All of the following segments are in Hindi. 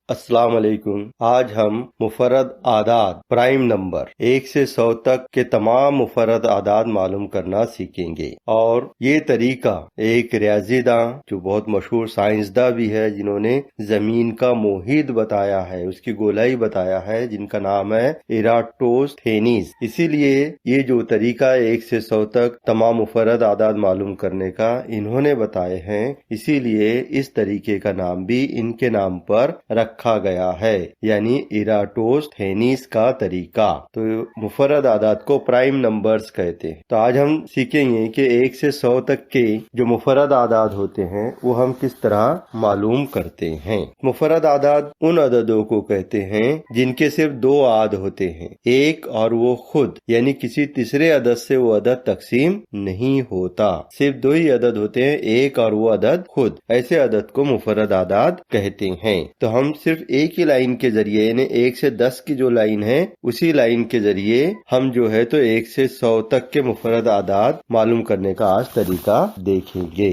अस्सलाम वालेकुम। आज हम मुफर्रद आदाद प्राइम नंबर 1 से 100 तक के तमाम मुफर्रद आदाद मालूम करना सीखेंगे। और ये तरीका एक रियाजीदां जो बहुत मशहूर साइंसदां भी है, जिन्होंने जमीन का मोहित बताया है, उसकी गोलाई बताया है, जिनका नाम है इराटोस्थेनीज। इसीलिए ये जो तरीका 1 से 100 तक तमाम मुफर्रद आदाद मालूम करने का इन्होंने बताए हैं, इसीलिए इस तरीके का नाम भी इनके नाम पर रखा गया है, यानी इराटोस्थेनीज का तरीका। तो मुफर्रद आदाद को प्राइम नंबर्स कहते हैं। तो आज हम सीखेंगे कि 1 से 100 तक के जो मुफर्रद आदाद होते हैं वो हम किस तरह मालूम करते हैं। मुफर्रद आदाद उन अददों को कहते हैं जिनके सिर्फ दो आद होते हैं, एक और वो खुद, यानी किसी तीसरे अदद से वो अदद तकसीम नहीं होता। सिर्फ दो ही अदद होते हैं, एक और वो अदद खुद। ऐसे अदद को मुफर्रद आदाद कहते हैं। तो हम सिर्फ एक ही लाइन के जरिए, यानी 1 से 10 की जो लाइन है उसी लाइन के जरिए हम जो है तो 1 से 100 तक के मुफर्रद आदाद मालूम करने का आज तरीका देखेंगे।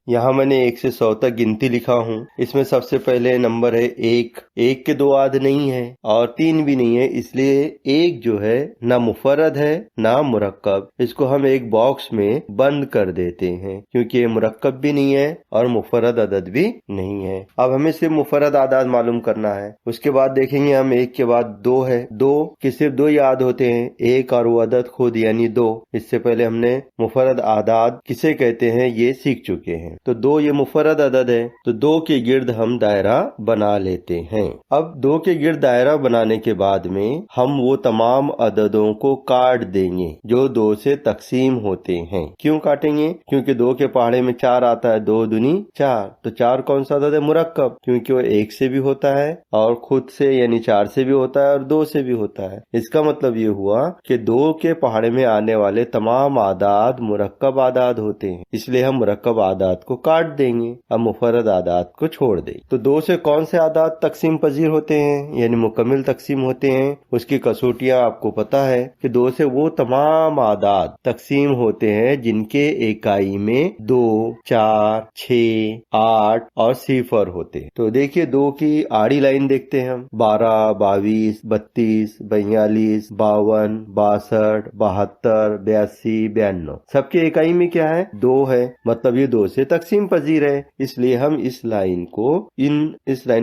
यहाँ मैंने 1 से 100 तक गिनती लिखा हूँ। इसमें सबसे पहले नंबर है 1। 1 के दो आद नहीं है और 3 भी नहीं है, इसलिए 1 जो है ना मुफर्रद है ना मुरक्कब। इसको हम एक बॉक्स में बंद कर देते हैं, क्योंकि ये मुरक्कब भी नहीं है और मुफर्रद अदद भी नहीं है। अब हमें सिर्फ मुफर्रद आदाद मालूम करना है। उसके बाद देखेंगे हम 1 के बाद 2 है। 2 के सिर्फ दो याद होते हैं, एक और वो अदद खुद, यानी 2। इससे पहले हमने मुफर्रद आदाद किसे कहते हैं ये सीख चुके हैं। तो 2 ये मुफर्रद अदद है, तो 2 के गिर्द हम दायरा बना लेते हैं। अब 2 के गिर्द दायरा बनाने के बाद में हम वो तमाम अददों को काट देंगे जो 2 से तकसीम होते हैं। क्यों काटेंगे? क्योंकि 2 के पहाड़े में 4 आता है, 2 दूनी 4। तो 4 कौन सा अदद है? मुरक्कब, क्योंकि वो 1 से भी होता है और खुद से यानी 4 से भी होता है और 2 से भी होता है। इसका मतलब ये हुआ कि 2 के पहाड़े में आने वाले तमाम आदाद मुरक्कब आदाद होते हैं, इसलिए हम मुरक्कब आदाद को काट देंगे। अब मुफर्रद आदाद को छोड़ दें। तो 2 से कौन से आदाद तकसीम पजीर होते हैं, यानी मुकम्मिल तकसीम होते हैं? उसकी कसौटियां आपको पता है कि 2 से वो तमाम आदाद तकसीम होते हैं जिनके इकाई में 2, 4, 6, 8 और सिफर होते हैं। तो देखिए 2 की आड़ी लाइन देखते हैं हम। 12, 22, 32, 42, 52, 62, 72, 82, 92। सबके इकाई में क्या है? 2 है, मतलब ये 2 से तकसीम पजीर है। इसलिए हम इस लाइन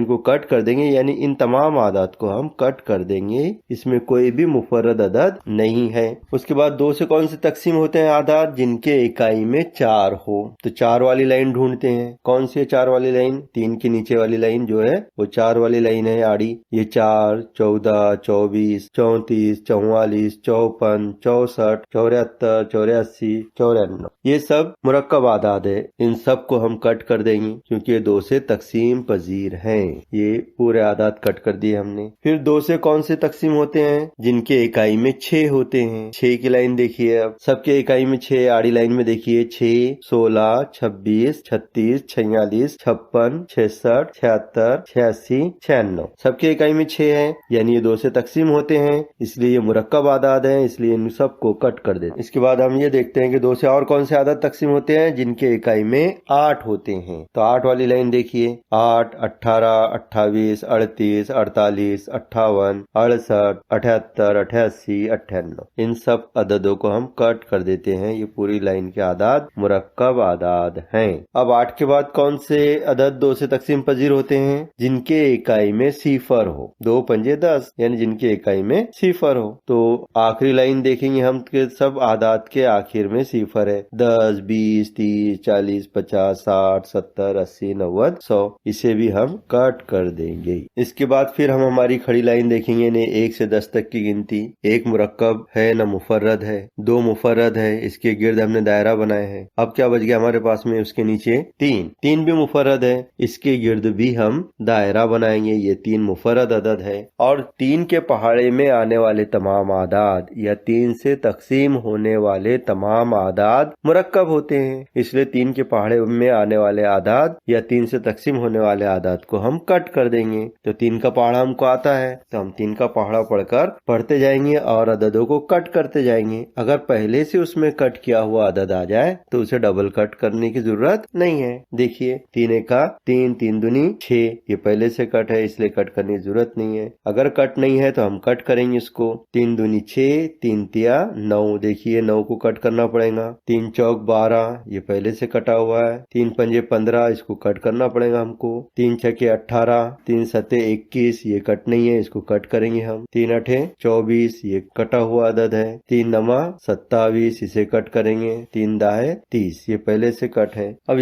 को कट कर देंगे, यानी इन तमाम आदाद को हम कट कर देंगे। इसमें कोई भी मुफर्रद अदद नहीं है। उसके बाद 2 से कौन से तकसीम होते हैं आदाद? जिनके इकाई में 4 हो। तो 4 वाली लाइन ढूंढते हैं। कौन सी है 4 वाली लाइन? 3 के नीचे वाली लाइन जो है वो 4 वाली लाइन है आड़ी। ये 4, 14, 24, 34, 44, 54, 64, 74, 84, 94, ये सब मुरक्कब आदाद है। इन सब को हम कट कर देंगे क्योंकि ये 2 से तकसीम पजीर हैं। ये पूरे आदाद कट कर दिए हमने। फिर 2 से कौन से तकसीम होते हैं? जिनके इकाई में 6 होते हैं। 6 की लाइन देखिए। अब सबके इकाई में 6, आड़ी लाइन में देखिए 6, 16, 26, 36, 46, 56, 66, 76, 86, 96। सबके इकाई में 6 है, यानी ये 2 से तकसीम होते हैं, इसलिए ये मुरक्कब आदाद है, इसलिए इन सबको कट कर देते। इसके बाद हम ये देखते हैं कि 2 से और कौन से आदाद तकसीम होते हैं जिनके इकाई में 8 होते हैं। तो 8 वाली लाइन देखिए। 8, 18, 28, 38, 48, 58, 68, 78, 88, 98। इन सब अददों को हम कट कर देते हैं। ये पूरी लाइन के आदाद मुरक्कब आदाद हैं। अब 8 के बाद कौन से अदद 2 से तकसीम पजीर होते हैं? जिनके इकाई में सिफर हो। 2 पंजे 10, यानी जिनके इकाई में सिफर हो। तो आखिरी लाइन देखेंगे हम कि सब आदाद के आखिर में सिफर है। 10, 20, 30, 40, 50, 60, 70, 80, 90, 100। इसे भी हम कट कर देंगे। इसके बाद फिर हम हमारी खड़ी लाइन देखेंगे ने 1 से 10 तक की गिनती। 1 मुरक्कब है न मुफर्रद है, 2 मुफर्रद है, इसके गिर्द हमने दायरा बनाए हैं। अब क्या बच गया हमारे पास में? उसके नीचे 3 भी मुफर्रद है, इसके गिर्द भी हम दायरा बनाएंगे। ये 3 मुफर्रद अदद है। और 3 के पहाड़े में आने वाले तमाम आदाद या 3 से तकसीम होने वाले तमाम आदाद मुरक्कब होते हैं, इसलिए 3 के पहाड़े में आने वाले आदाद या 3 से तकसीम होने वाले आदाद को हम कट कर देंगे। तो 3 का पहाड़ा हमको आता है तो हम 3 का पहाड़ा पढ़ते जाएंगे और अददों को कट करते जाएंगे। अगर पहले से उसमें कट किया हुआ अदद आ जाए तो उसे डबल कट करने की जरूरत नहीं है। देखिए 3 एका 3, 3 दूनी 6, ये पहले से कट है इसलिए कट करने की जरूरत नहीं है। अगर कट नहीं है तो हम कट करेंगे इसको। 3 दूनी 6, 3 तिया 9, देखिए 9 को कट करना पड़ेगा। 3 चौक 12, ये पहले से कटा हुआ है। 3 पंजे 15, इसको कट करना पड़ेगा हमको। 3 छके 18, 3 सते 21, ये कट नहीं है, इसको कट करेंगे हम। 3 अठे 24, ये कटा हुआ अदद है। 3 नमा 27, इसे कट करेंगे। 3 दाहे 30, ये पहले से कट है। अब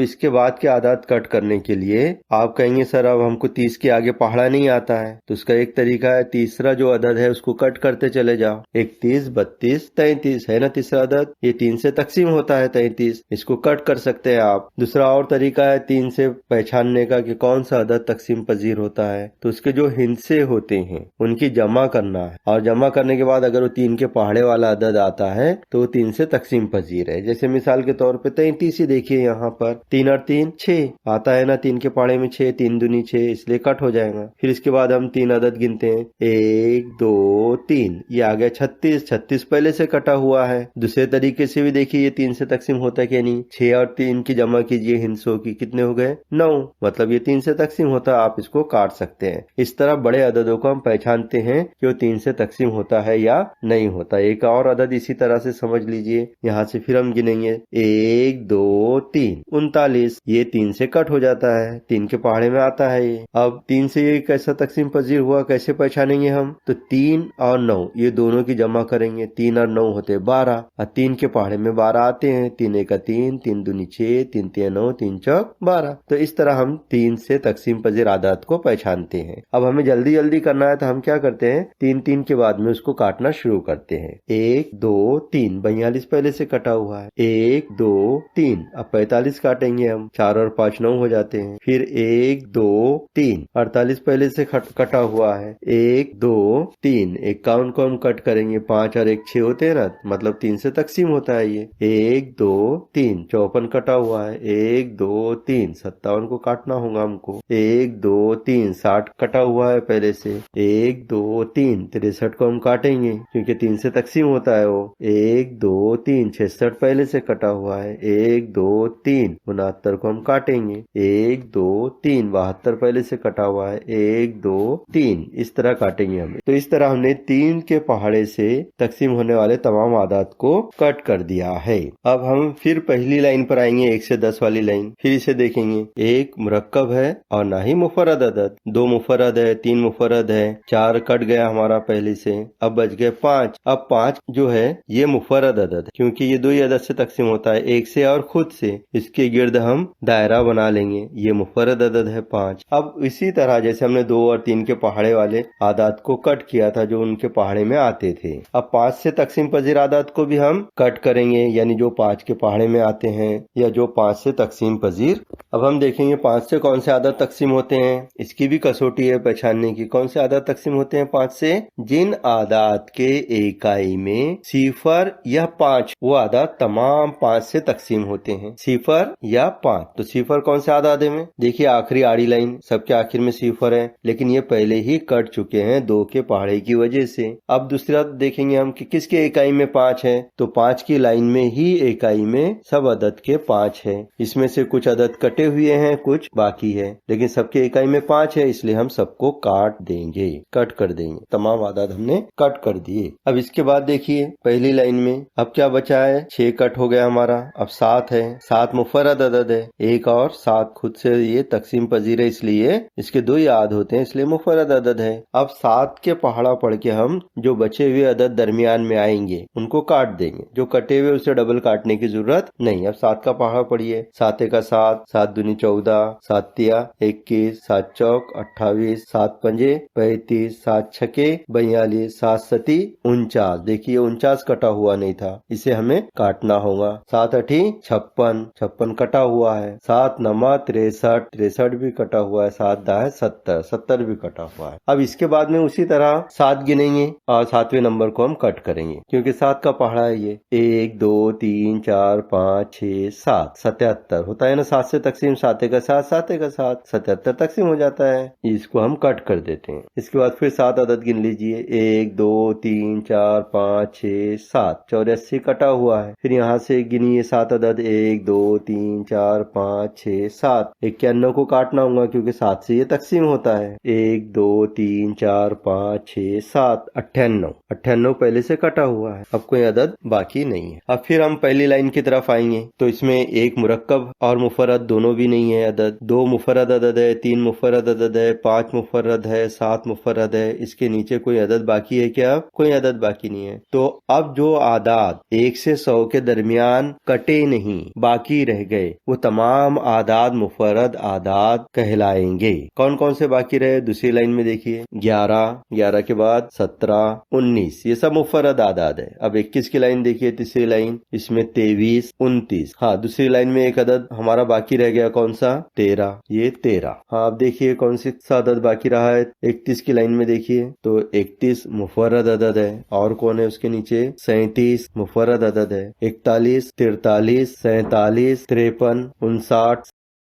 इसके बाद के आदाद कट करने के लिए आप कहेंगे सर अब हमको 30 के आगे पहाड़ा नहीं आता है, तो उसका एक तरीका है, तीसरा जो अदद है उसको कट करते चले जाओ। 31, 32, 33 है ना तीसरा अदद, ये 3 से तकसीम होता है 33, इसको कट कर सकते हैं आप। दूसरा और तरीका है 3 से पहचानने का कि कौन सा अदद तकसीम पजीर होता है, तो उसके जो हिस्से होते हैं उनकी जमा करना है और जमा करने के बाद अगर वो 3 के पहाड़े वाला अदद आता है तो वो 3 से तकसीम पजीर है। जैसे मिसाल के तौर पे 33 ही देखिए, यहाँ पर 3 और 3 6 आता है ना, 3 के पहाड़े में 6, 3 दूनी 6, इसलिए कट हो जाएगा। फिर इसके बाद हम 3 अदद गिनते हैं, 1 2 3, ये आ गया 36, 36 पहले से कटा हुआ है। दूसरे तरीके से भी देखिए ये 3 से तकसीम होता है कि नहीं, 6 और 3 की जमा कीजिए हिस्सों की, कितने हो गए 9, मतलब ये 3 से तकसीम होता है, आप इसको काट सकते हैं। इस तरह बड़े अददों को हम पहचानते हैं कि वो 3 से तकसीम होता है या नहीं होता। एक और अदद इसी तरह से समझ लीजिए, यहाँ से फिर हम गिनेंगे 1 2 3, 39, ये 3 से कट हो जाता है, 3 के पहाड़े में आता है ये। अब 3 से ये कैसा तकसीम पजीर हुआ, कैसे पहचानेंगे हम, तो 3 और 9 ये दोनों की जमा करेंगे, 3 और 9 होते 12 और 3 के पहाड़े में 12 आते हैं, 3 एका 3, 3 दूनी 6, 3 तिया 9, 3 चौक 12। तो इस तरह हम 3 से तकसीम पजीर आदात को पहचानते हैं। अब हमें जल्दी जल्दी करना है तो हम क्या करते हैं, 3 के बाद में उसको काटना शुरू करते हैं। 1 2 3, 42 पहले से कटा हुआ है, 1 2 3, अब 45 काटेंगे हम, 4 और 5 9 हो जाते हैं। फिर 1 2 3, 48 पहले से कटा हुआ है, 1 2 3, 51 को हम कट करेंगे, 5 और 1 6 होते हैं ना, मतलब 3 से तकसीम होता है ये। 1 2 3, 54 कटा हुआ है, 1 2 3, 57 को काटना होगा हमको। 1 2 3, 60 कटा हुआ है पहले से, 1 2 3, 63 को हम काटेंगे क्योंकि 3 से तकसीम होता है वो। 1 2 3, 66 पहले से कटा हुआ है, 1 2 3, 69 को हम काटेंगे, 1 2 3, 72 पहले से कटा हुआ है, 1 2 3, इस तरह काटेंगे हमें। तो इस तरह हमने 3 के पहाड़े से तकसीम होने वाले तमाम आदात को कट कर दिया है। अब हम फिर पहली लाइन पर आएंगे, 1 से 10 वाली लाइन, फिर इसे देखेंगे। 1 मुरक्कब है और ना ही मुफरद अदद, 2 मुफरद है, 3 मुफरद है, 4 कट गया हमारा पहले से, अब बच गए 5। अब 5 जो है ये मुफरद अदद है क्योंकि ये 2 ही अदद से तकसीम होता है, 1 से और खुद से, इसके गिर्द हम दायरा बना लेंगे, ये मुफरद अदद है 5। अब इसी तरह जैसे हमने 2 और 3 के पहाड़े वाले आदात को कट किया था जो उनके पहाड़े में आते थे, अब 5 से तकसीम पजीर आदात को भी हम कट करेंगे, यानी जो 5 के पहाड़े में आते हैं या जो 5 से तकसीम पजीर। अब हम देखेंगे 5 से कौन से आदात तकसीम होते हैं, इसकी भी कसौटी है पहचानने की। कौन से आदात तकसीम होते हैं 5 से, जिन आदात के इकाई में 0 या 5, वो आदात तमाम 5 से तकसीम होते हैं, 0 या 5। तो 0 कौन से आदात में, देखिए आखिरी आड़ी लाइन, सबके आखिर में 0 है, लेकिन ये पहले ही कट चुके हैं 2 के पहाड़े की वजह से। अब दूसरा देखेंगे हम कि किसके इकाई में 5 है, तो 5 की लाइन में ही इकाई में सब अदद के 5 है, इसमें से कुछ अदद कटे हुए हैं, कुछ बाकी है, लेकिन सबके इकाई में 5 है, इसलिए हम सबको काट देंगे, कट कर देंगे, तमाम आदाद हमने कट कर दिए। अब इसके बाद देखिए पहली लाइन में अब क्या बचा है, 6 कट हो गया हमारा, अब 7 है, 7 मुफरद अदद है, 1 और 7 खुद से ये तकसीम पजीर है, इसलिए इसके 2 याद होते हैं, इसलिए मुफरद अदद है। अब 7 के पहाड़ा पढ़ के हम जो बचे हुए अदद दरमियान में आएंगे उनको काट देंगे, जो कटे हुए उसे डबल काटने की जरूरत नहीं। अब 7 का पहाड़ा पढ़िए, 7 का 7, 7 दूनी 14, 7 तिया 21, 7 चौक 28, 7 पंजे 35, 7 छके 42, 7 सती 49, देखिए 49 कटा हुआ नहीं था, इसे हमें काटना होगा। 7 अठी 56, 56 कटा हुआ है, 7 नमा 63, 63 भी कटा हुआ है, 7 दाहे 70, 70 भी कटा हुआ है। अब इसके बाद में उसी तरह 7 गिनेंगे और 7वें नंबर को हम कट करेंगे क्योंकि 7 का पहाड़ा है ये, 1 2 3 4 5 5 6 7 77 होता है ना। 7 से तकसीम 7 का 7 7 का 7 77 तकसीम हो जाता है। इसको हम कट कर देते हैं। इसके बाद फिर 7 अदद गिन लीजिए। 1 2 3 4 5 6 7 84 कटा हुआ है। फिर यहाँ से गिनिए 7 अदद 1 2 3 4 5 6 7। 91 को काटना होगा क्योंकि 7 से ये तकसीम होता है। 1 2 3 4 5 6 7 98 पहले से कटा हुआ है। अब कोई अदद बाकी नहीं है। अब फिर हम पहली लाइन की तरफ आएंगे तो इसमें एक मुरक्कब और मुफर्रद दोनों भी नहीं है अदद। 2 मुफर्रद अदद है, 3 मुफर्रद अदद है, 5 मुफर्रद है, 7 मुफर्रद है। इसके नीचे कोई अदद बाकी है क्या? कोई अदद बाकी नहीं है। तो अब जो आदाद 1 से 100 के दरमियान कटे नहीं बाकी रह गए वो तमाम आदाद मुफर्रद आदाद कहलाएंगे। कौन कौन से बाकी रहे? दूसरी लाइन में देखिए 11 के बाद 17 19 ये सब मुफर्रद आदाद है। अब 21 की लाइन देखिए, तीसरी लाइन, इसमें 23 29। हाँ, दूसरी लाइन में एक अदद हमारा बाकी रह गया, कौन सा? 13। ये 13। हाँ, अब देखिए कौन सा अदद बाकी रहा है। 31 की लाइन में देखिए तो 31 मुफर्रद अदद है। और कौन है उसके नीचे? 37 मुफर्रद अदद है। 41 43 47 53 59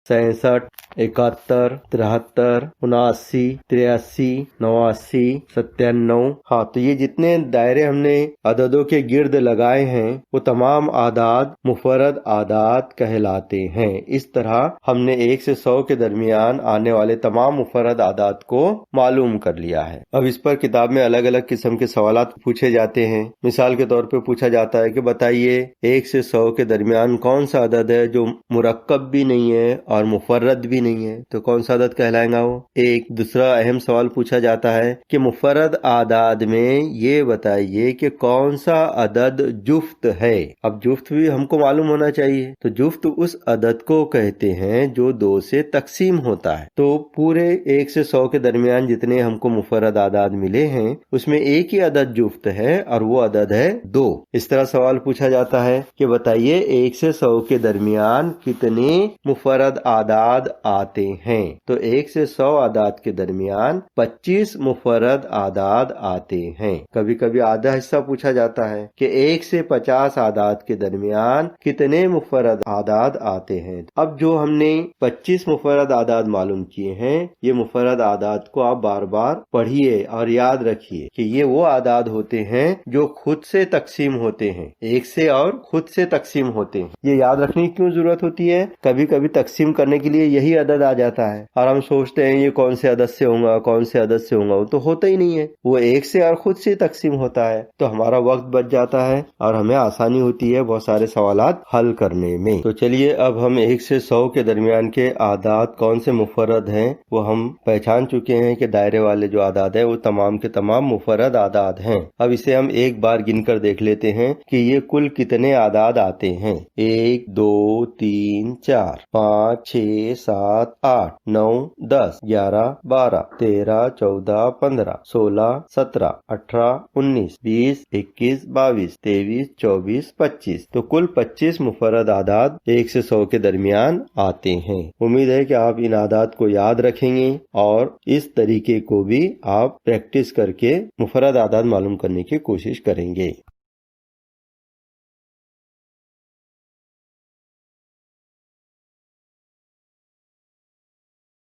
67 71 73 79 83 89 97। हाँ, तो ये जितने दायरे हमने अददों के गिर्द लगाए हैं वो तमाम आदाद मुफर्रद आदाद कहलाते हैं। इस तरह हमने 1 से 100 के दरमियान आने वाले तमाम मुफर्रद आदाद को मालूम कर लिया है। अब इस पर किताब में अलग अलग किस्म के सवालात पूछे जाते हैं। मिसाल के तौर पे पूछा जाता है कि बताइए 1 से 100 के दरमियान कौन सा अदद है जो मुरक्कब भी नहीं है और मुफर्रद भी नहीं है, तो कौन सा अदद कहलाएगा वो? एक दूसरा अहम सवाल पूछा जाता है कि मुफर्रद आदाद में ये बताइए कि कौन सा अदद जुफ्त है। अब जुफ्त भी हमको मालूम होना चाहिए। तो जुफ्त उस अदद को कहते हैं जो 2 से तकसीम होता है। तो पूरे 1 से 100 के दरमियान जितने हमको मुफर्रद आदाद मिले हैं उसमें एक ही अदद जुफ्त है और वो अदद है 2। इस तरह सवाल पूछा जाता है कि बताइए 1 से 100 के दरमियान कितने मुफर्रद आदाद आते हैं। तो 1 से 100 आदाद के दरमियान 25 मुफर्रद आदाद आते हैं। कभी कभी आधा हिस्सा पूछा जाता है कि 1 से 50 आदाद के दरमियान कितने मुफर्रद आदाद आते हैं। अब जो हमने 25 मुफर्रद आदाद मालूम किए हैं ये मुफर्रद आदाद को आप बार बार पढ़िए और याद रखिए कि ये वो आदाद होते हैं जो खुद से तकसीम होते हैं। 1 से और खुद से तकसीम होते हैं। ये याद रखने की क्यों जरूरत होती है? कभी कभी तकसीम करने के लिए यही अदद आ जाता है और हम सोचते हैं ये कौन से अदद से होगा, कौन से अदद से होगा। वो तो होता ही नहीं है, वो 1 से और खुद से तकसीम होता है। तो हमारा वक्त बच जाता है और हमें आसानी होती है बहुत सारे सवालात हल करने में। तो चलिए अब हम 1 से 100 के दरमियान के आदाद कौन से मुफर्रद हैं वो हम पहचान चुके हैं कि दायरे वाले जो आदाद है वो तमाम के तमाम मुफर्रद आदाद हैं। अब इसे हम एक बार गिनकर देख लेते हैं कि ये कुल कितने आदाद आते हैं। 1 2 3 4 5 6 7 8 9 10 11 12 13 14 15 16 17 18 19 20 21 22 23 24 25। तो कुल 25 मुफर्रद आदाद 1 से 100 के दरमियान आते हैं। उम्मीद है कि आप इन आदाद को याद रखेंगे और इस तरीके को भी आप प्रैक्टिस करके मुफर्रद आदाद मालूम करने की कोशिश करेंगे।